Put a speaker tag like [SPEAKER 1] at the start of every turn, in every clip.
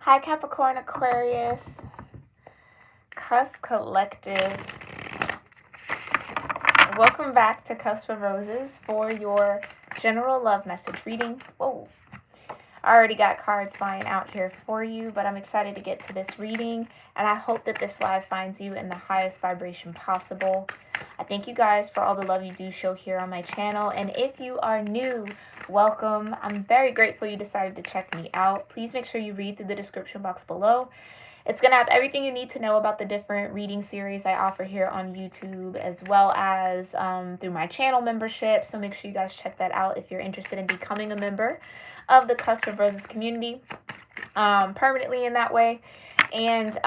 [SPEAKER 1] Hi, Capricorn-Aquarius, Cusp Collective. Welcome back to Cusp of Roses for your general love message reading. Whoa. I already got cards flying out here for you, but I'm excited to get to this reading, and I hope that this live finds you in the highest vibration possible. I thank you guys for all the love you do show here on my channel, and if you are new, welcome. I'm very grateful you decided to check me out. Please make sure you read through the description box below. It's going to have everything you need to know about the different reading series I offer here on YouTube, as well as through my channel membership. So make sure you guys check that out if you're interested in becoming a member of the Cusp of Roses community permanently in that way. And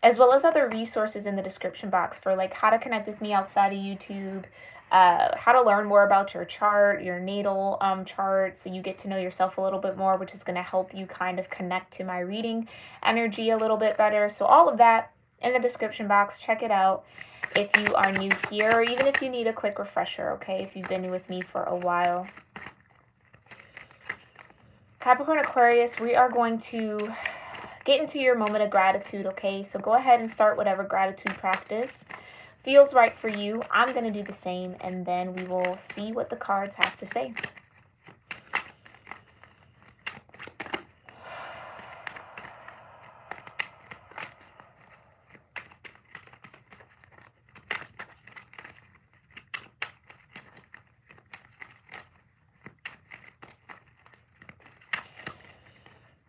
[SPEAKER 1] as well as other resources in the description box for like how to connect with me outside of YouTube, how to learn more about your chart, your natal chart, so you get to know yourself a little bit more, which is going to help you kind of connect to my reading energy a little bit better. So all of that in the description box. Check it out if you are new here, or even if you need a quick refresher, okay, if you've been with me for a while. Capricorn Aquarius, we are going to get into your moment of gratitude, okay? So go ahead and start whatever gratitude practice feels right for you. I'm going to do the same, and then we will see what the cards have to say.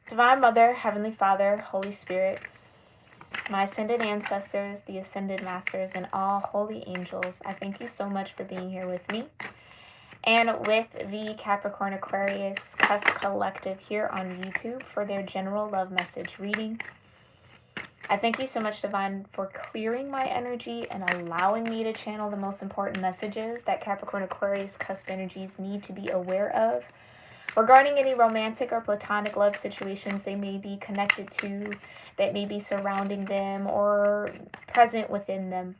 [SPEAKER 1] Divine Mother, Heavenly Father, Holy Spirit, my ascended ancestors, the ascended masters, and all holy angels, I thank you so much for being here with me and with the Capricorn Aquarius Cusp Collective here on YouTube for their general love message reading. I thank you so much, Divine, for clearing my energy and allowing me to channel the most important messages that Capricorn Aquarius Cusp energies need to be aware of regarding any romantic or platonic love situations they may be connected to, that may be surrounding them or present within them.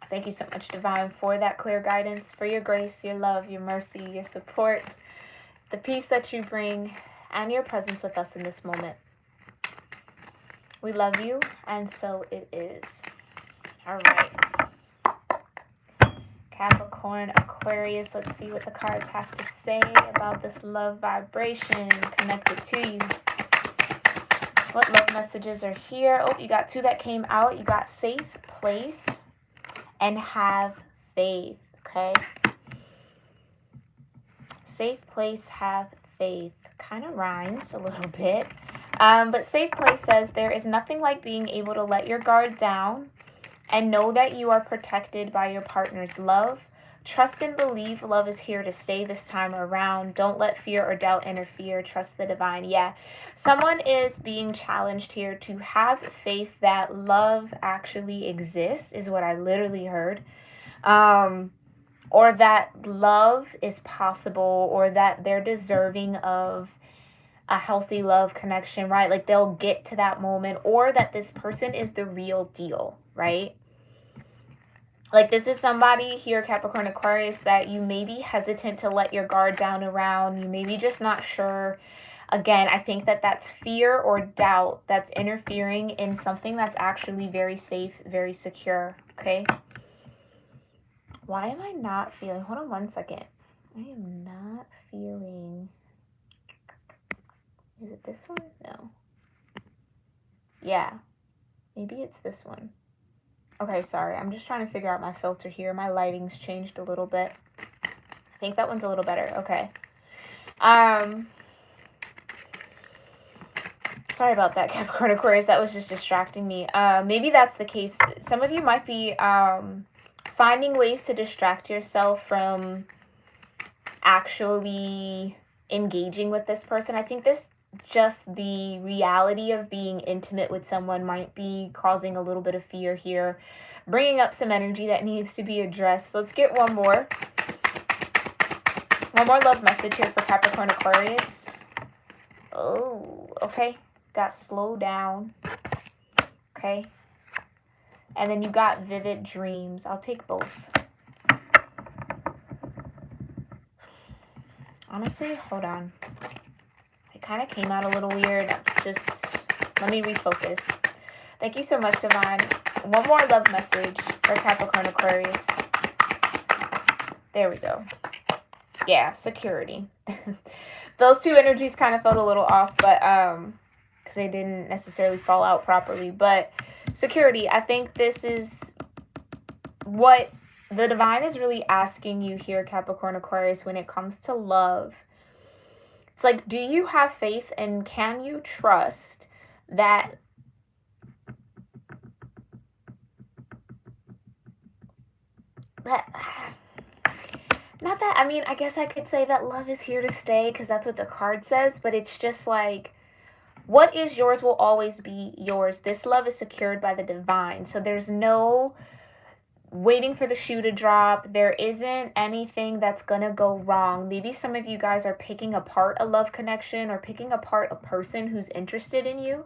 [SPEAKER 1] Thank you so much, Divine, for that clear guidance, for your grace, your love, your mercy, your support, the peace that you bring, and your presence with us in this moment. We love you, and so it is. All right. Capricorn Aquarius, let's see what the cards have to say about this love vibration connected to you. What love messages are here? Oh, you got two that came out. You got safe place and have faith, okay? Safe place, have faith. Kind of rhymes a little bit. But safe place says there is nothing like being able to let your guard down and know that you are protected by your partner's love. Trust and believe love is here to stay this time around. Don't let fear or doubt interfere. Trust the divine. Yeah, someone is being challenged here to have faith that love actually exists, is what I literally heard. Or that love is possible, or that they're deserving of a healthy love connection, right? Like they'll get to that moment, or that this person is the real deal, right? Like this is somebody here, Capricorn Aquarius, that you may be hesitant to let your guard down around. You may be just not sure. Again, I think that that's fear or doubt that's interfering in something that's actually very safe, very secure, okay? Why am I not feeling? Hold on one second. I am not feeling. Is it this one? No. Yeah. Maybe it's this one. Okay, sorry. I'm just trying to figure out my filter here. My lighting's changed a little bit. I think that one's a little better. Okay. Sorry about that, Capricorn Aquarius. That was just distracting me. Maybe that's the case. Some of you might be finding ways to distract yourself from actually engaging with this person. I think just the reality of being intimate with someone might be causing a little bit of fear here, bringing up some energy that needs to be addressed. Let's get one more love message here for Capricorn Aquarius. Oh, okay. Got slow down. Okay. And then you got vivid dreams. I'll take both. Honestly, hold on. I It kind of came out a little weird. Just let me refocus. Thank you so much, Divine. One more love message for Capricorn Aquarius. There we go. Yeah, security. Those two energies kind of felt a little off, but because they didn't necessarily fall out properly. But security, I think this is what the divine is really asking you here, Capricorn Aquarius, when it comes to love. It's like, do you have faith and can you trust that not that, I mean, I guess I could say that love is here to stay because that's what the card says, but it's just like, what is yours will always be yours. This love is secured by the divine. So there's no waiting for the shoe to drop. There isn't anything that's going to go wrong. Maybe some of you guys are picking apart a love connection or picking apart a person who's interested in you.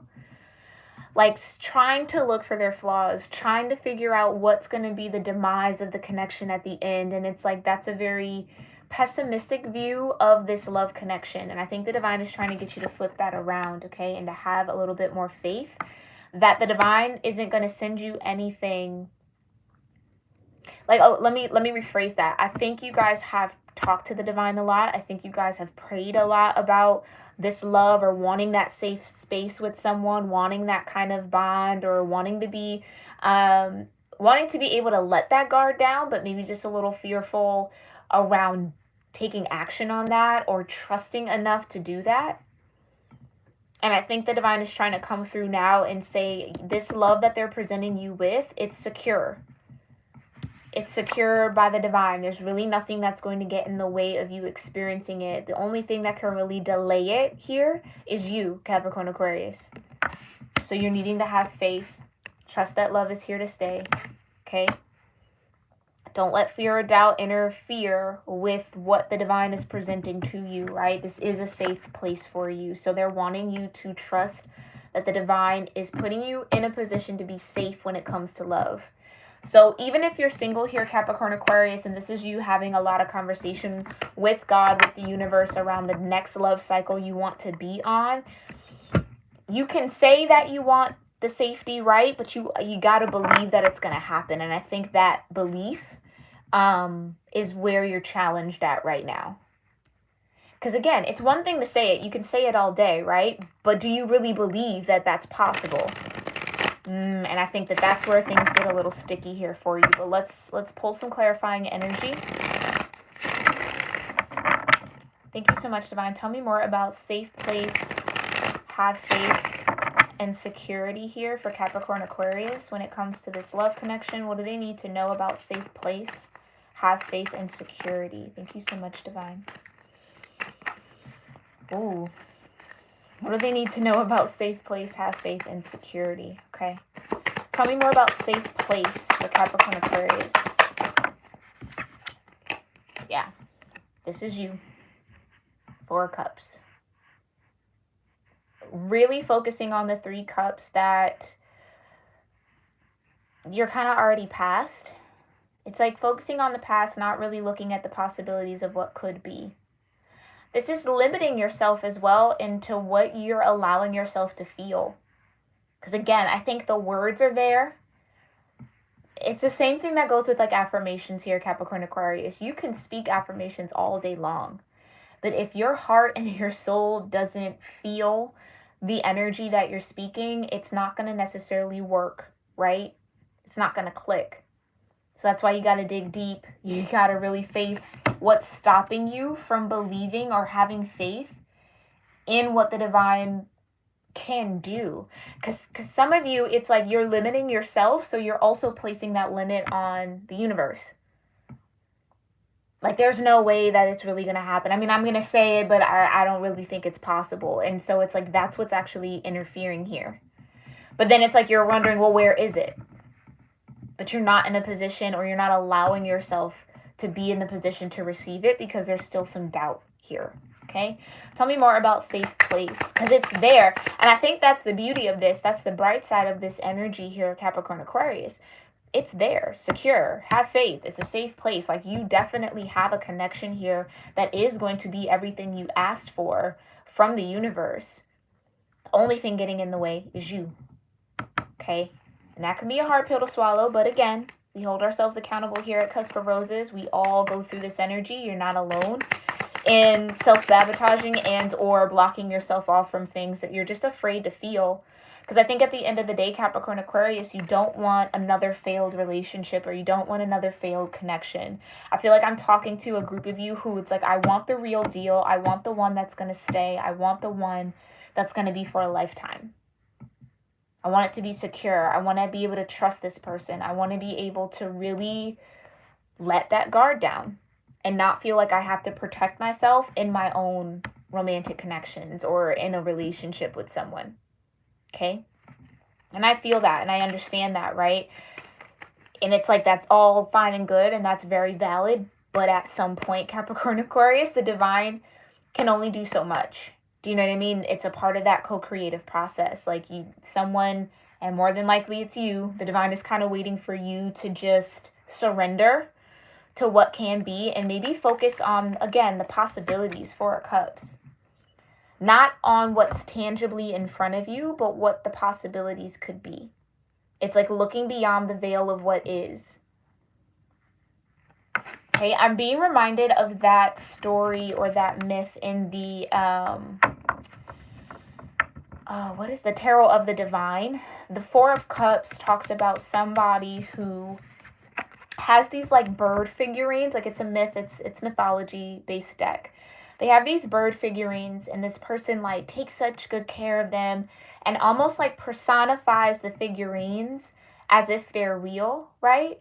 [SPEAKER 1] Like trying to look for their flaws, trying to figure out what's going to be the demise of the connection at the end. And it's like, that's a very pessimistic view of this love connection. And I think the divine is trying to get you to flip that around, okay? And to have a little bit more faith that the divine isn't going to send you anything. Like, oh, let me rephrase that. I think you guys have talked to the divine a lot. I think you guys have prayed a lot about this love or wanting that safe space with someone, wanting that kind of bond, or wanting to be able to let that guard down, but maybe just a little fearful around taking action on that or trusting enough to do that. And I think the divine is trying to come through now and say, this love that they're presenting you with, it's secure. It's secure by the divine. There's really nothing that's going to get in the way of you experiencing it. The only thing that can really delay it here is you, Capricorn Aquarius. So you're needing to have faith. Trust that love is here to stay. Okay? Don't let fear or doubt interfere with what the divine is presenting to you, right? This is a safe place for you. So they're wanting you to trust that the divine is putting you in a position to be safe when it comes to love. So even if you're single here, Capricorn Aquarius, and this is you having a lot of conversation with God, with the universe around the next love cycle you want to be on, you can say that you want the safety, right? But you got to believe that it's going to happen. And I think that belief is where you're challenged at right now. Because again, it's one thing to say it. You can say it all day, right? But do you really believe that that's possible? And I think that that's where things get a little sticky here for you. But let's pull some clarifying energy. Thank you so much, Divine. Tell me more about safe place, have faith, and security here for Capricorn Aquarius when it comes to this love connection. What do they need to know about safe place, have faith, and security? Thank you so much, Divine. Ooh. What do they need to know about safe place, have faith, and security? Okay. Tell me more about safe place for Capricorn Aquarius. Yeah. This is you. 4 cups. Really focusing on the 3 cups that you're kind of already past. It's like focusing on the past, not really looking at the possibilities of what could be. This is limiting yourself as well into what you're allowing yourself to feel. Because again, I think the words are there. It's the same thing that goes with like affirmations here, Capricorn Aquarius. You can speak affirmations all day long. But if your heart and your soul doesn't feel the energy that you're speaking, it's not going to necessarily work, right? It's not going to click. So that's why you got to dig deep. You got to really face what's stopping you from believing or having faith in what the divine can do. Because some of you, it's like you're limiting yourself, so you're also placing that limit on the universe. Like there's no way that it's really going to happen. I mean, I'm going to say it, but I don't really think it's possible. And so it's like that's what's actually interfering here. But then it's like you're wondering, well, where is it? But you're not in a position, or you're not allowing yourself to be in the position to receive it because there's still some doubt here. Okay. Tell me more about safe place, because it's there. And I think that's the beauty of this. That's the bright side of this energy here, Capricorn Aquarius. it's there, secure, have faith. It's a safe place. Like, you definitely have a connection here that is going to be everything you asked for from the universe. The only thing getting in the way is you. Okay? And that can be a hard pill to swallow, but again, we hold ourselves accountable here at Cusp of Roses. We all go through this energy. You're not alone in self-sabotaging and or blocking yourself off from things that you're just afraid to feel. Because I think at the end of the day, Capricorn Aquarius, you don't want another failed relationship, or you don't want another failed connection. I feel like I'm talking to a group of you who it's like, I want the real deal. I want the one that's going to stay. I want the one that's going to be for a lifetime. I want it to be secure. I want to be able to trust this person. I want to be able to really let that guard down and not feel like I have to protect myself in my own romantic connections or in a relationship with someone. Okay? And I feel that and I understand that, right? And it's like, that's all fine and good and that's very valid. But at some point, Capricorn Aquarius, the divine can only do so much. Do you know what I mean? It's a part of that co-creative process. Like, someone, and more than likely it's you, the divine is kind of waiting for you to just surrender to what can be and maybe focus on, again, the possibilities for cups. Not on what's tangibly in front of you, but what the possibilities could be. It's like looking beyond the veil of what is. Okay, I'm being reminded of that story or that myth in the, what is the Tarot of the Divine? The Four of Cups talks about somebody who has these like bird figurines. Like, it's a myth, it's mythology based deck. They have these bird figurines and this person like takes such good care of them and almost like personifies the figurines as if they're real, right?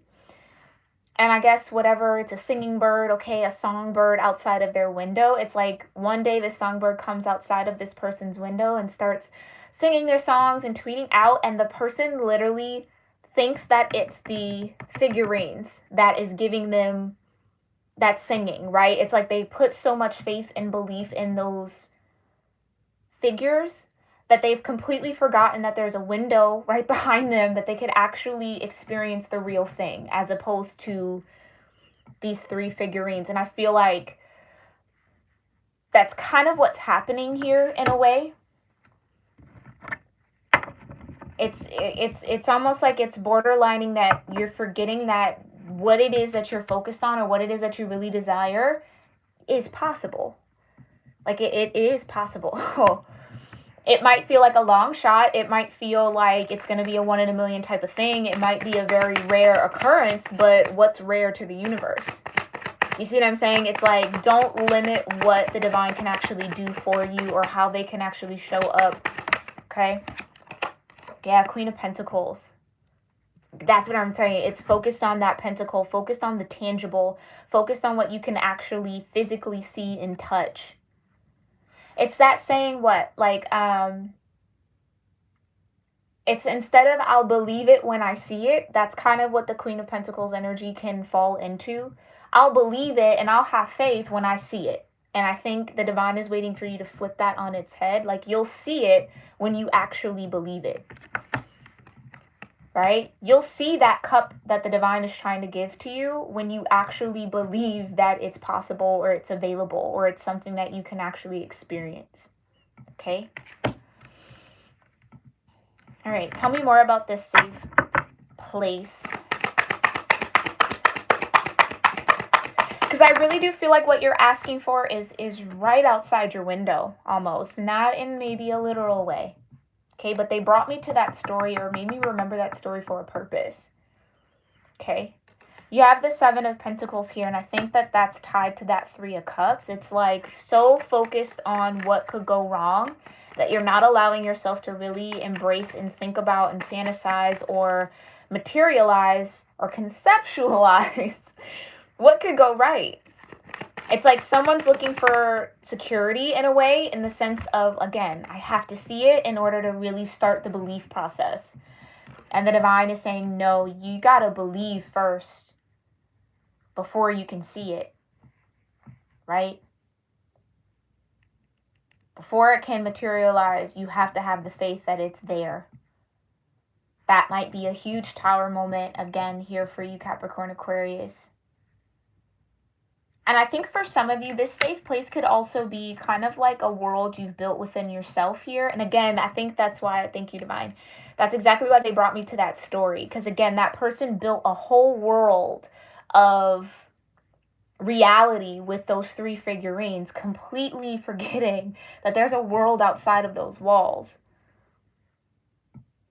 [SPEAKER 1] And I guess whatever, it's a singing bird, okay, a songbird outside of their window. It's like one day the songbird comes outside of this person's window and starts singing their songs and tweeting out, and the person literally thinks that it's the figurines that is giving them that singing, right? It's like they put so much faith and belief in those figures that they've completely forgotten that there's a window right behind them that they could actually experience the real thing, as opposed to these three figurines. And I feel like that's kind of what's happening here in a way. It's almost like it's borderlining that you're forgetting that what it is that you're focused on or what it is that you really desire is possible. Like, it is possible. It might feel like a long shot. It might feel like it's going to be a 1 in a million type of thing. It might be a very rare occurrence, but what's rare to the universe? You see what I'm saying? It's like, don't limit what the divine can actually do for you or how they can actually show up. Okay? Yeah, Queen of Pentacles. That's what I'm telling you. It's focused on that pentacle, focused on the tangible, focused on what you can actually physically see and touch. It's that saying, what? Like, it's instead of I'll believe it when I see it, that's kind of what the Queen of Pentacles energy can fall into. I'll believe it and I'll have faith when I see it. And I think the divine is waiting for you to flip that on its head. Like, you'll see it when you actually believe it. Right? You'll see that cup that the divine is trying to give to you when you actually believe that it's possible or it's available or it's something that you can actually experience. Okay? All right. Tell me more about this safe place. Because I really do feel like what you're asking for is right outside your window almost. Not in maybe a literal way. Okay, but they brought me to that story or made me remember that story for a purpose. Okay, you have the Seven of Pentacles here, and I think that that's tied to that Three of Cups. It's like so focused on what could go wrong that you're not allowing yourself to really embrace and think about and fantasize or materialize or conceptualize what could go right. It's like someone's looking for security in a way, in the sense of, again, I have to see it in order to really start the belief process. And the divine is saying, no, you got to believe first before you can see it. Right? Before it can materialize, you have to have the faith that it's there. That might be a huge Tower moment again here for you, Capricorn Aquarius. And I think for some of you, this safe place could also be kind of like a world you've built within yourself here. And again, I think that's why, thank you, Divine. That's exactly why they brought me to that story. Because again, that person built a whole world of reality with those 3 figurines, completely forgetting that there's a world outside of those walls.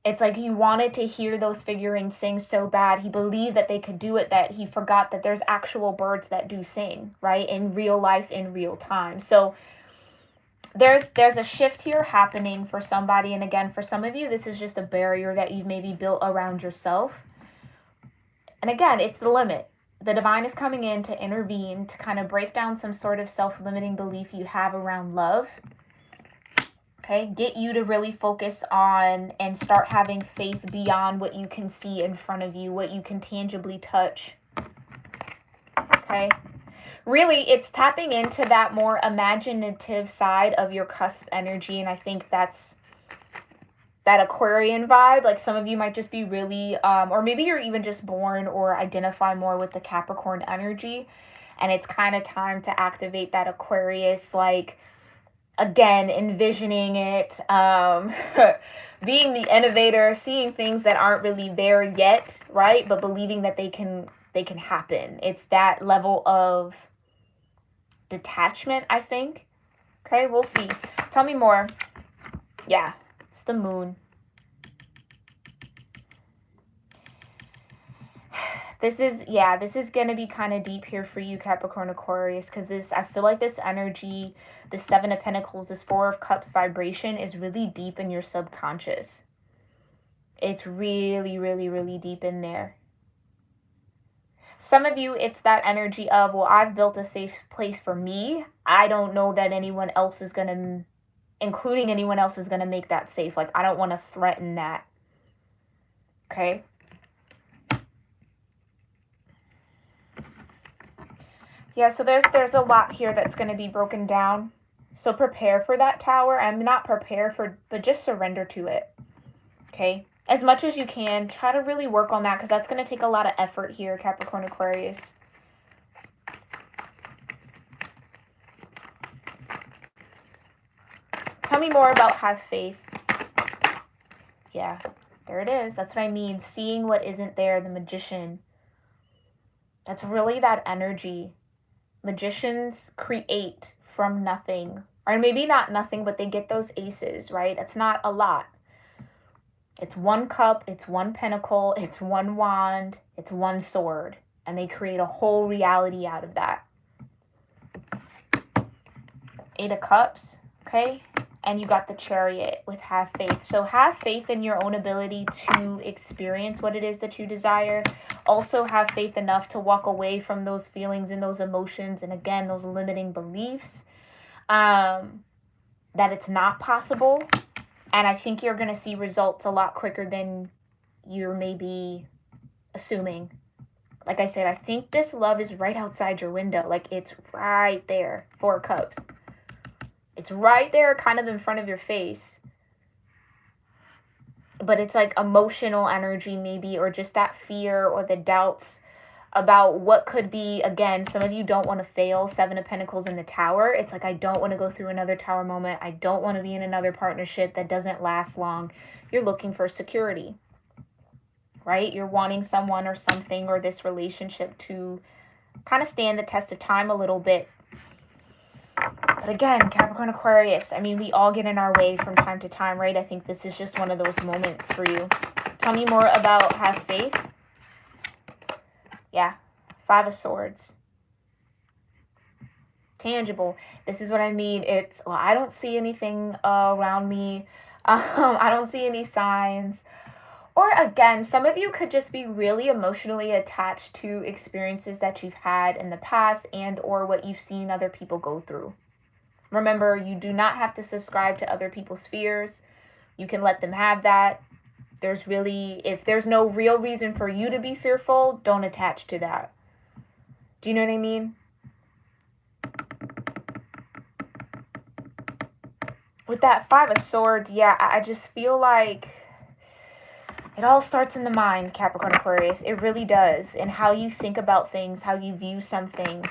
[SPEAKER 1] It's like he wanted to hear those figurines sing so bad. He believed that they could do it, that he forgot that there's actual birds that do sing, right? In real life, in real time. So there's a shift here happening for somebody. And again, for some of you, this is just a barrier that you've maybe built around yourself. And again, it's the limit. The divine is coming in to intervene, to kind of break down some sort of self-limiting belief you have around love. Okay, get you to really focus on and start having faith beyond what you can see in front of you, what you can tangibly touch. Okay, really, it's tapping into that more imaginative side of your cusp energy. And I think that's that Aquarian vibe. Like some of you might just be really, or maybe you're even just born or identify more with the Capricorn energy. And it's kind of time to activate that Aquarius, like, again, envisioning it, being the innovator, seeing things that aren't really there yet, right? But believing that they can happen. It's that level of detachment, I think. Okay, we'll see. Tell me more. Yeah, it's the moon. This is going to be kind of deep here for you, Capricorn Aquarius, because I feel like this energy, the 7 of Pentacles, this 4 of Cups vibration is really deep in your subconscious. It's really, really, really deep in there. Some of you, it's that energy of, well, I've built a safe place for me. I don't know that anyone else is going to, including anyone else, is going to make that safe. Like, I don't want to threaten that. Okay? Yeah, so there's a lot here that's going to be broken down. So prepare for that Tower. I'm not prepare for, but just surrender to it. Okay? As much as you can, try to really work on that because that's going to take a lot of effort here, Capricorn Aquarius. Tell me more about have faith. Yeah, there it is. That's what I mean. Seeing what isn't there, the magician. That's really that energy. Magicians create from nothing, or maybe not nothing, but they get those aces, right? It's not a lot. It's 1 cup, it's 1 pentacle, it's 1 wand, it's 1 sword, and they create a whole reality out of that. 8 of Cups, okay? And you got the Chariot with have faith. So have faith in your own ability to experience what it is that you desire. Also have faith enough to walk away from those feelings and those emotions and, again, those limiting beliefs, that it's not possible. And I think you're going to see results a lot quicker than you're maybe assuming. Like I said, I think this love is right outside your window. Like, it's right there. 4 of Cups. It's right there, kind of in front of your face. But it's like emotional energy maybe, or just that fear or the doubts about what could be. Again, some of you don't want to fail. 7 of Pentacles in the Tower. It's like, I don't want to go through another Tower moment. I don't want to be in another partnership that doesn't last long. You're looking for security, right? You're wanting someone or something or this relationship to kind of stand the test of time a little bit. But again, Capricorn Aquarius, I mean, we all get in our way from time to time, right? I think this is just one of those moments for you. Tell me more about have faith. Yeah, 5 of Swords. Tangible. This is what I mean. It's, well, I don't see anything around me. I don't see any signs. Or again, some of you could just be really emotionally attached to experiences that you've had in the past and or what you've seen other people go through. Remember, you do not have to subscribe to other people's fears. You can let them have that. If there's no real reason for you to be fearful, don't attach to that. Do you know what I mean? With that 5 of Swords, yeah, I just feel like It all starts in the mind, Capricorn Aquarius. It really does. And how you think about things, how you view something.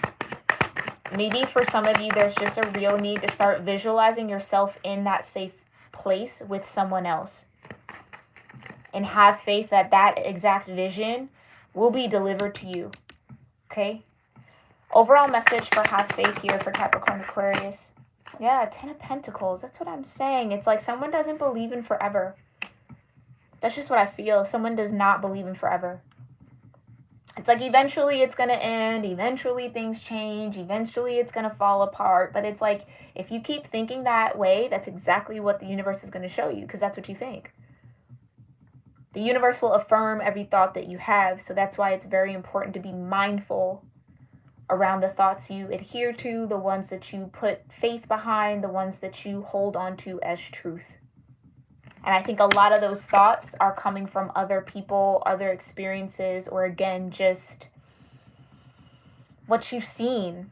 [SPEAKER 1] Maybe for some of you, there's just a real need to start visualizing yourself in that safe place with someone else. And have faith that that exact vision will be delivered to you. Okay? Overall message for have faith here for Capricorn Aquarius. Yeah, 10 of Pentacles. That's what I'm saying. It's like someone doesn't believe in forever. That's just what I feel. Someone does not believe in forever. It's like eventually it's going to end. Eventually things change. Eventually it's going to fall apart. But it's like if you keep thinking that way, that's exactly what the universe is going to show you, because that's what you think. The universe will affirm every thought that you have. So that's why it's very important to be mindful around the thoughts you adhere to, the ones that you put faith behind, the ones that you hold on to as truth. And I think a lot of those thoughts are coming from other people, other experiences, or again, just what you've seen.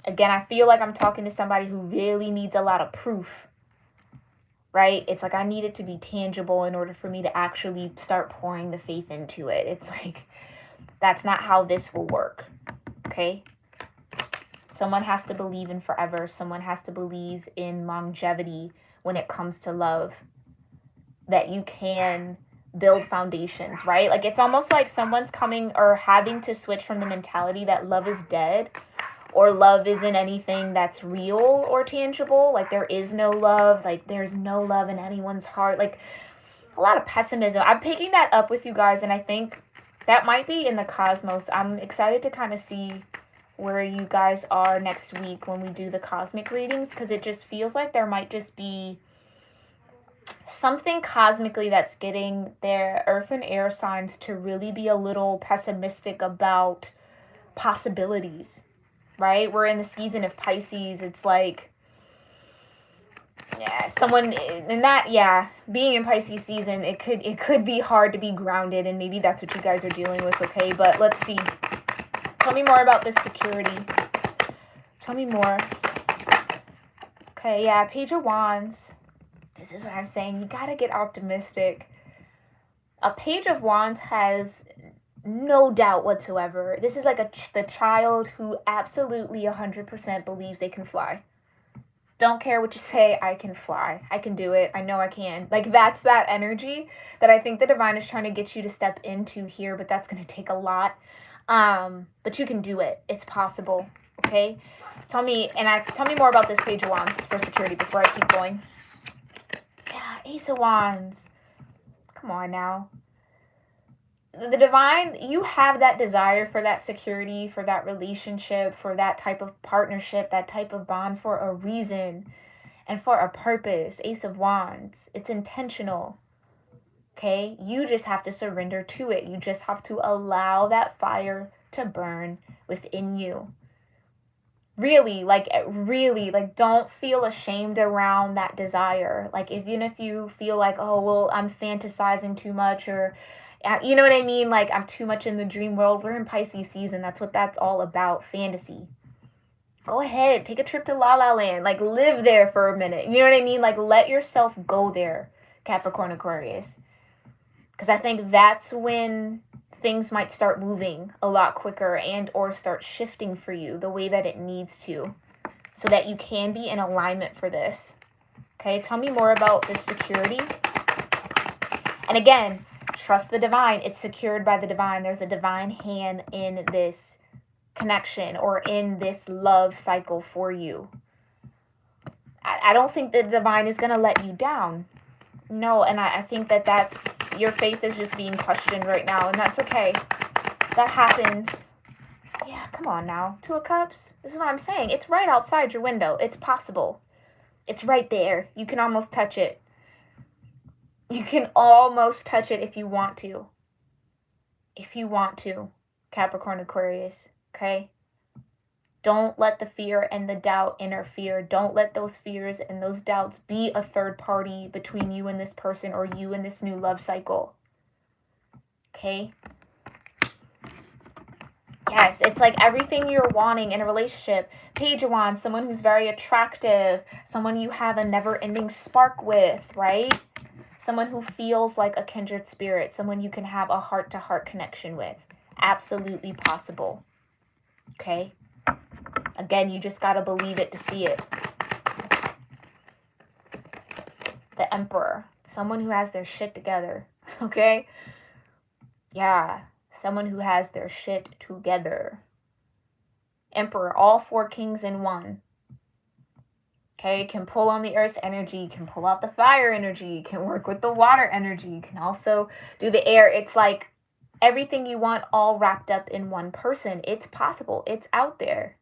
[SPEAKER 1] Again, I feel like I'm talking to somebody who really needs a lot of proof, right? It's like I need it to be tangible in order for me to actually start pouring the faith into it. It's like, that's not how this will work. Okay? Someone has to believe in forever. Someone has to believe in longevity when it comes to love. That you can build foundations, right? Like it's almost like someone's coming or having to switch from the mentality that love is dead or love isn't anything that's real or tangible. Like there is no love. Like there's no love in anyone's heart. Like a lot of pessimism. I'm picking that up with you guys, and I think that might be in the cosmos. I'm excited to kind of see where you guys are next week when we do the cosmic readings, because it just feels like there might just be something cosmically that's getting their earth and air signs to really be a little pessimistic about possibilities, right? We're in the season of Pisces. It's like, yeah, someone in that, yeah, being in Pisces season, it could be hard to be grounded, and maybe that's what you guys are dealing with, okay? But let's see. Tell me more about this security. Tell me more. Okay, yeah, Page of Wands. This is what I'm saying. You gotta get optimistic. A Page of Wands has no doubt whatsoever. This is like the child who absolutely 100% believes they can fly. Don't care what you say, I can fly. I can do it. I know I can. Like that's that energy that I think the divine is trying to get you to step into here, but that's going to take a lot. But you can do it. It's possible. Okay? Tell me more about this Page of Wands for security before I keep going. Yeah, Ace of Wands. Come on now. The divine, you have that desire for that security, for that relationship, for that type of partnership, that type of bond for a reason and for a purpose. Ace of Wands. It's intentional. Okay? You just have to surrender to it. You just have to allow that fire to burn within you. Really, don't feel ashamed around that desire. Like, even if you feel like, oh, well, I'm fantasizing too much, or, you know what I mean? Like, I'm too much in the dream world. We're in Pisces season. That's what that's all about, fantasy. Go ahead, take a trip to La La Land. Like, live there for a minute. You know what I mean? Like, let yourself go there, Capricorn Aquarius. Because I think that's when things might start moving a lot quicker and or start shifting for you the way that it needs to, so that you can be in alignment for this. Okay, tell me more about this security. And again, trust the divine. It's secured by the divine. There's a divine hand in this connection or in this love cycle for you. I don't think the divine is going to let you down. No, and I think that's, your faith is just being questioned right now, and that's okay. That happens. Yeah, come on now. Two of Cups. This is what I'm saying. It's right outside your window. It's possible. It's right there. You can almost touch it. You can almost touch it if you want to. If you want to, Capricorn Aquarius, okay? Don't let the fear and the doubt interfere. Don't let those fears and those doubts be a third party between you and this person or you and this new love cycle. Okay? Yes, it's like everything you're wanting in a relationship. Page of Wands, someone who's very attractive, someone you have a never-ending spark with, right? Someone who feels like a kindred spirit, someone you can have a heart-to-heart connection with. Absolutely possible. Okay? Again, you just got to believe it to see it. The Emperor. Someone who has their shit together. Okay? Yeah. Someone who has their shit together. Emperor. All 4 kings in one. Okay? Can pull on the earth energy. Can pull out the fire energy. Can work with the water energy. Can also do the air. It's like everything you want all wrapped up in one person. It's possible. It's out there.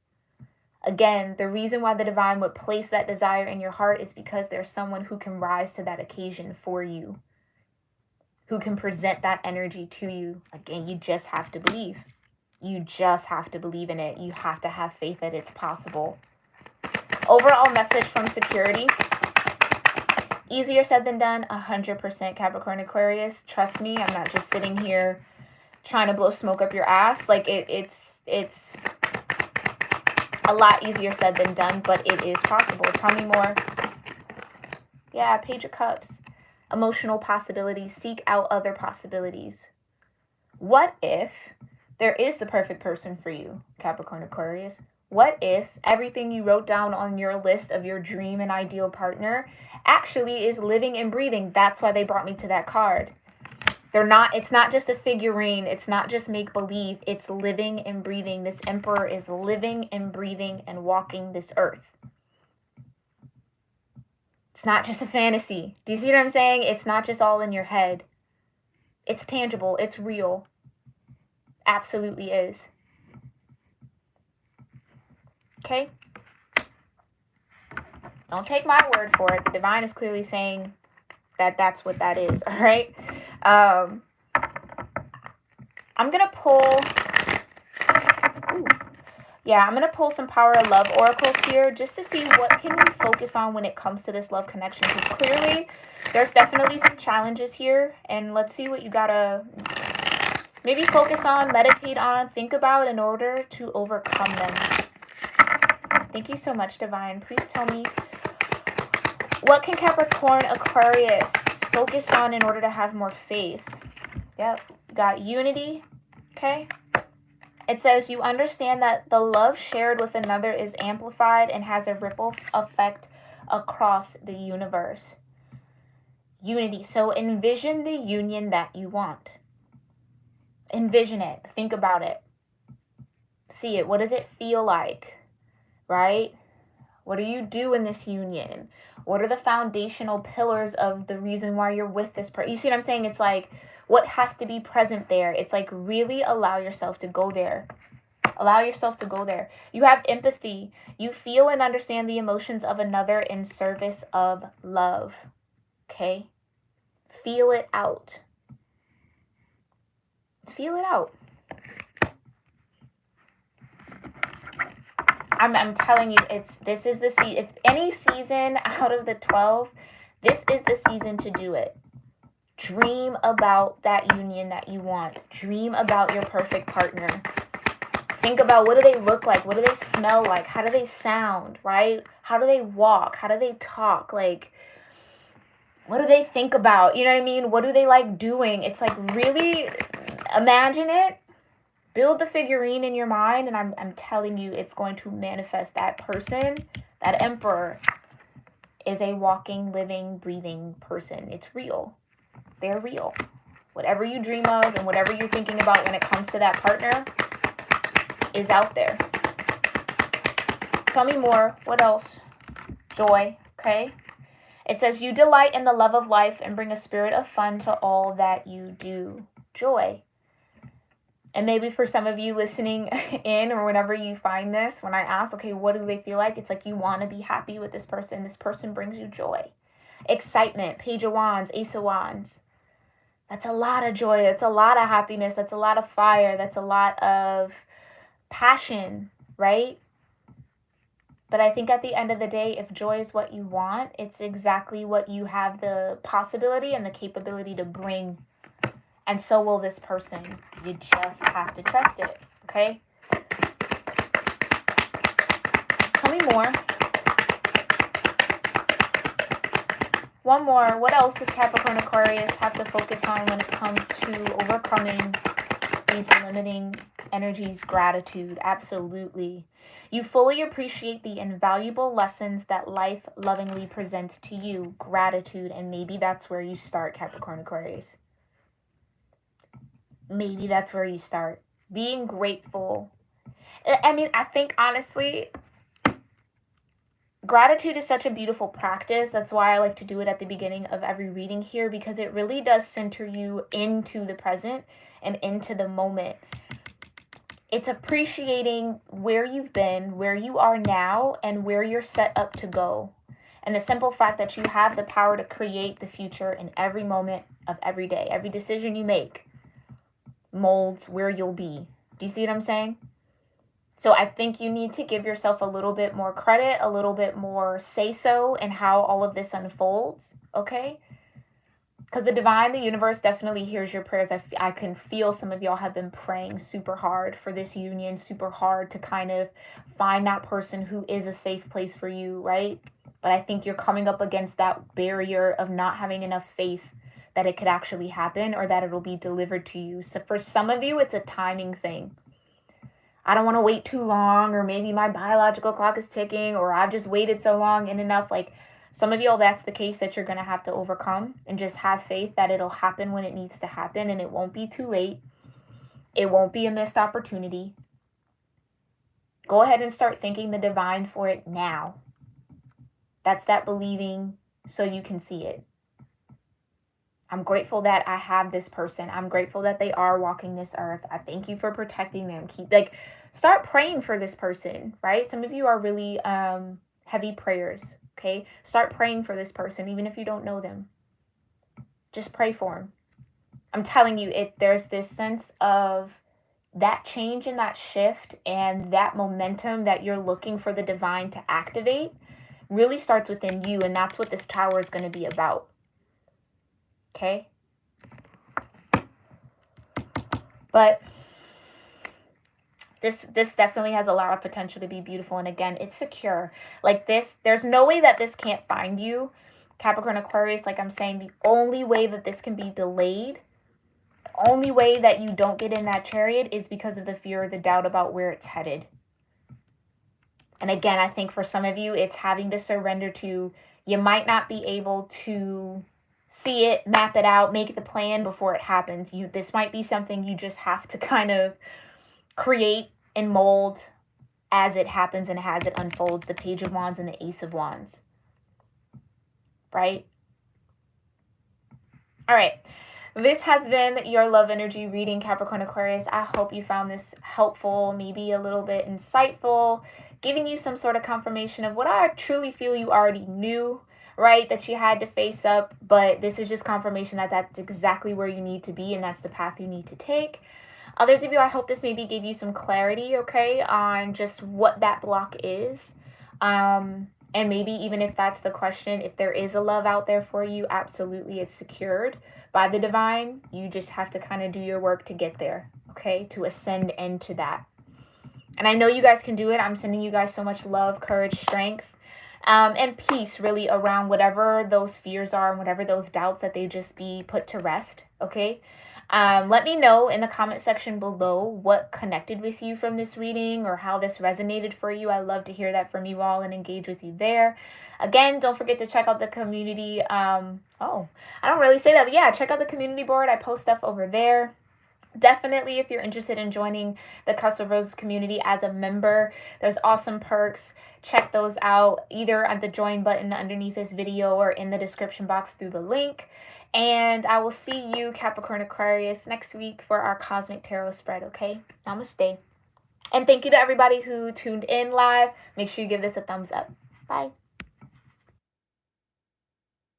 [SPEAKER 1] Again, the reason why the divine would place that desire in your heart is because there's someone who can rise to that occasion for you, who can present that energy to you. Again, you just have to believe. You just have to believe in it. You have to have faith that it's possible. Overall message from security. Easier said than done, 100% Capricorn-Aquarius. Trust me, I'm not just sitting here trying to blow smoke up your ass. Like it's a lot easier said than done, but it is possible. Tell me more. Yeah, Page of Cups. Emotional possibilities. Seek out other possibilities. What if there is the perfect person for you, Capricorn-Aquarius? What if everything you wrote down on your list of your dream and ideal partner actually is living and breathing? That's why they brought me to that card. It's not just a figurine. It's not just make-believe. It's living and breathing. This Emperor is living and breathing and walking this earth. It's not just a fantasy. Do you see what I'm saying? It's not just all in your head. It's tangible. It's real. Absolutely is. Okay? Don't take my word for it. The divine is clearly saying that that's what that is. All right? I'm going to pull... Yeah, I'm going to pull some Power of Love oracles here just to see what can you focus on when it comes to this love connection. Because clearly, there's definitely some challenges here. And let's see what you got to maybe focus on, meditate on, think about in order to overcome them. Thank you so much, Divine. Please tell me, what can Capricorn-Aquarius focus on in order to have more faith? Yep, got unity, okay? It says you understand that the love shared with another is amplified and has a ripple effect across the universe. Unity. So envision the union that you want. Envision it. Think about it. See it. What does it feel like? Right? What do you do in this union? What are the foundational pillars of the reason why you're with this person? You see what I'm saying? It's like, what has to be present there? It's like, really allow yourself to go there. Allow yourself to go there. You have empathy. You feel and understand the emotions of another in service of love. Okay? Feel it out. Feel it out. I'm telling you, this is the season. If any season out of the 12, this is the season to do it. Dream about that union that you want. Dream about your perfect partner. Think about, what do they look like? What do they smell like? How do they sound, right? How do they walk? How do they talk? Like, what do they think about? You know what I mean? What do they like doing? It's like, really imagine it. Build the figurine in your mind, and I'm telling you, it's going to manifest. That person, that Emperor, is a walking, living, breathing person. It's real. They're real. Whatever you dream of and whatever you're thinking about when it comes to that partner is out there. Tell me more. What else? Joy, okay? It says, you delight in the love of life and bring a spirit of fun to all that you do. Joy. And maybe for some of you listening in, or whenever you find this, when I ask, okay, what do they feel like? It's like you want to be happy with this person. This person brings you joy. Excitement. Page of Wands. Ace of Wands. That's a lot of joy. That's a lot of happiness. That's a lot of fire. That's a lot of passion, right? But I think at the end of the day, if joy is what you want, it's exactly what you have the possibility and the capability to bring. And so will this person. You just have to trust it, okay? Tell me more. One more. What else does Capricorn Aquarius have to focus on when it comes to overcoming these limiting energies? Gratitude. Absolutely. You fully appreciate the invaluable lessons that life lovingly presents to you. Gratitude. And maybe that's where you start, Capricorn Aquarius. Maybe that's where you start. Being grateful. I mean, I think honestly, gratitude is such a beautiful practice. That's why I like to do it at the beginning of every reading here, because it really does center you into the present and into the moment. It's appreciating where you've been, where you are now, and where you're set up to go. And the simple fact that you have the power to create the future in every moment of every day. Every decision you make molds where you'll be. Do you see what I'm saying? So I think you need to give yourself a little bit more credit, a little bit more say-so in how all of this unfolds, okay? Because the divine, the universe definitely hears your prayers. I can feel some of y'all have been praying super hard for this union, super hard to kind of find that person who is a safe place for you, right? But I think you're coming up against that barrier of not having enough faith that it could actually happen or that it'll be delivered to you. So for some of you, it's a timing thing. I don't want to wait too long, or maybe my biological clock is ticking, or I've just waited so long and enough. Like some of y'all, that's the case that you're going to have to overcome, and just have faith that it'll happen when it needs to happen, and it won't be too late. It won't be a missed opportunity. Go ahead and start thanking the divine for it now. That's that believing so you can see it. I'm grateful that I have this person. I'm grateful that they are walking this earth. I thank you for protecting them. Start praying for this person, right? Some of you are really heavy prayers, okay? Start praying for this person, even if you don't know them. Just pray for them. I'm telling you, there's this sense of that change and that shift and that momentum that you're looking for the divine to activate really starts within you, and that's what this tower is going to be about. Okay? But this definitely has a lot of potential to be beautiful. And again, it's secure. Like this, there's no way that this can't find you. Capricorn Aquarius, like I'm saying, the only way that this can be delayed, the only way that you don't get in that chariot is because of the fear or the doubt about where it's headed. And again, I think for some of you, it's having to surrender to, you might not be able to see it, map it out, make the plan before it happens. This might be something you just have to kind of create and mold as it happens and as it unfolds. The Page of Wands and the Ace of Wands. Right? All right. This has been your love energy reading, Capricorn Aquarius. I hope you found this helpful, maybe a little bit insightful, giving you some sort of confirmation of what I truly feel you already knew, right? That you had to face up, but this is just confirmation that that's exactly where you need to be and that's the path you need to take. Others of you, I hope this maybe gave you some clarity, okay, on just what that block is. And maybe even if that's the question, if there is a love out there for you, absolutely it's secured by the divine. You just have to kind of do your work to get there, okay, to ascend into that. And I know you guys can do it. I'm sending you guys so much love, courage, strength, and peace really around whatever those fears are and whatever those doubts, that they just be put to rest, okay? Let me know in the comment section below what connected with you from this reading or how this resonated for you. I love to hear that from you all and engage with you there. Again, don't forget to check out the community. I don't really say that, but yeah, check out the community board. I post stuff over there. Definitely, if you're interested in joining the Cusp of Roses community as a member, there's awesome perks. Check those out either at the join button underneath this video or in the description box through the link. And I will see you, Capricorn Aquarius, next week for our Cosmic Tarot spread, okay? Namaste. And thank you to everybody who tuned in live. Make sure you give this a thumbs up. Bye.